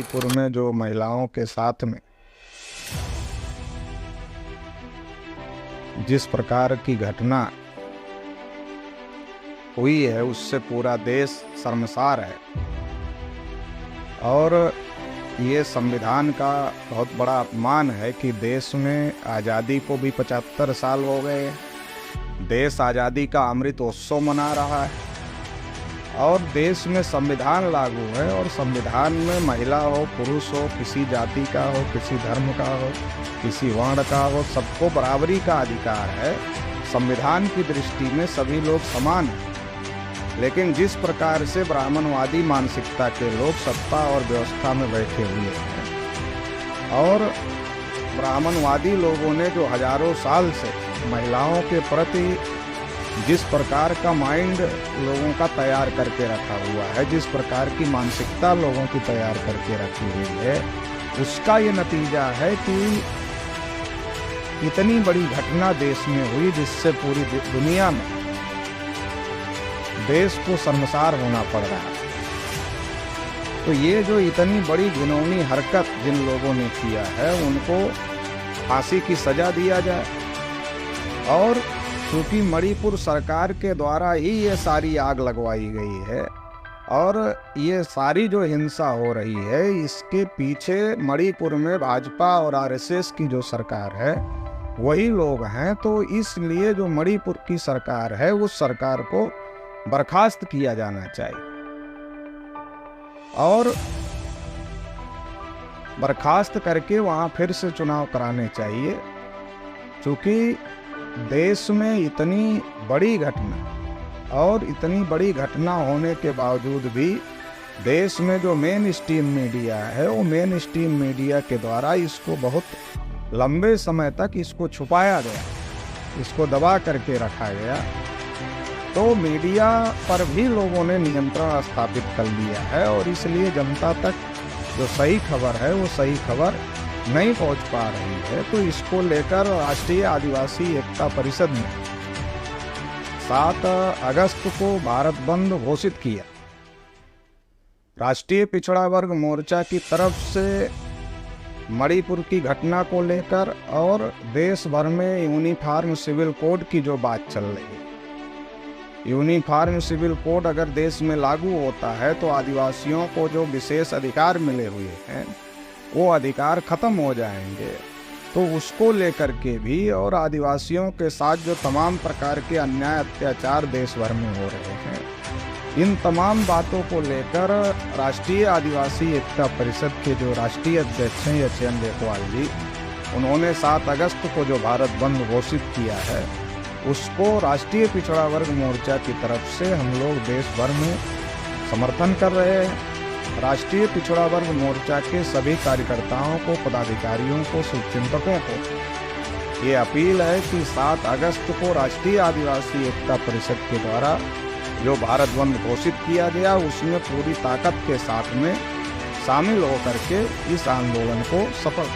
मणिपुर में जो महिलाओं के साथ में जिस प्रकार की घटना हुई है उससे पूरा देश शर्मसार है। और ये संविधान का बहुत बड़ा अपमान है कि देश में आज़ादी को भी 75 साल हो गए, देश आज़ादी का अमृत उत्सव मना रहा है और देश में संविधान लागू है और संविधान में महिला हो पुरुष हो, किसी जाति का हो, किसी धर्म का हो, किसी वर्ण का हो, सबको बराबरी का अधिकार है। संविधान की दृष्टि में सभी लोग समान हैं। लेकिन जिस प्रकार से ब्राह्मणवादी मानसिकता के लोग सत्ता और व्यवस्था में बैठे हुए हैं और ब्राह्मणवादी लोगों ने जो हजारों साल से महिलाओं के प्रति जिस प्रकार का माइंड लोगों का तैयार करके रखा हुआ है, जिस प्रकार की मानसिकता लोगों की तैयार करके रखी हुई है, उसका ये नतीजा है कि इतनी बड़ी घटना देश में हुई जिससे पूरी दुनिया में देश को शर्मसार होना पड़ रहा है। तो ये जो इतनी बड़ी घिनौनी हरकत जिन लोगों ने किया है उनको फांसी की सजा दिया जाए। और क्योंकि मणिपुर सरकार के द्वारा ही ये सारी आग लगवाई गई है और ये सारी जो हिंसा हो रही है इसके पीछे मणिपुर में भाजपा और आरएसएस की जो सरकार है वही लोग हैं। तो इसलिए जो मणिपुर की सरकार है उस सरकार को बर्खास्त किया जाना चाहिए और बर्खास्त करके वहाँ फिर से चुनाव कराने चाहिए। क्योंकि देश में इतनी बड़ी घटना और इतनी बड़ी घटना होने के बावजूद भी देश में जो मेन स्ट्रीम मीडिया है वो मेन स्ट्रीम मीडिया के द्वारा इसको बहुत लंबे समय तक इसको छुपाया गया, इसको दबा करके रखा गया। तो मीडिया पर भी लोगों ने नियंत्रण स्थापित कर लिया है और इसलिए जनता तक जो सही खबर है वो सही खबर नहीं पहुंच पा रही है। तो इसको लेकर राष्ट्रीय आदिवासी एकता परिषद ने 7 अगस्त को भारत बंद घोषित किया। राष्ट्रीय पिछड़ा वर्ग मोर्चा की तरफ से मणिपुर की घटना को लेकर और देश भर में यूनिफॉर्म सिविल कोड की जो बात चल रही है, यूनिफॉर्म सिविल कोड अगर देश में लागू होता है तो आदिवासियों को जो विशेष अधिकार मिले हुए हैं वो अधिकार खत्म हो जाएंगे। तो उसको लेकर के भी और आदिवासियों के साथ जो तमाम प्रकार के अन्याय अत्याचार देश भर में हो रहे हैं, इन तमाम बातों को लेकर राष्ट्रीय आदिवासी एकता परिषद के जो राष्ट्रीय अध्यक्ष हैं यशवंत देववाल जी, उन्होंने 7 अगस्त को जो भारत बंद घोषित किया है उसको राष्ट्रीय पिछड़ा वर्ग मोर्चा की तरफ से हम लोग देश भर में समर्थन कर रहे हैं। राष्ट्रीय पिछड़ा वर्ग मोर्चा के सभी कार्यकर्ताओं को, पदाधिकारियों को, शुभचिंतकों को ये अपील है कि 7 अगस्त को राष्ट्रीय आदिवासी एकता परिषद के द्वारा जो भारत बंद घोषित किया गया उसमें पूरी ताकत के साथ में शामिल होकर के इस आंदोलन को सफल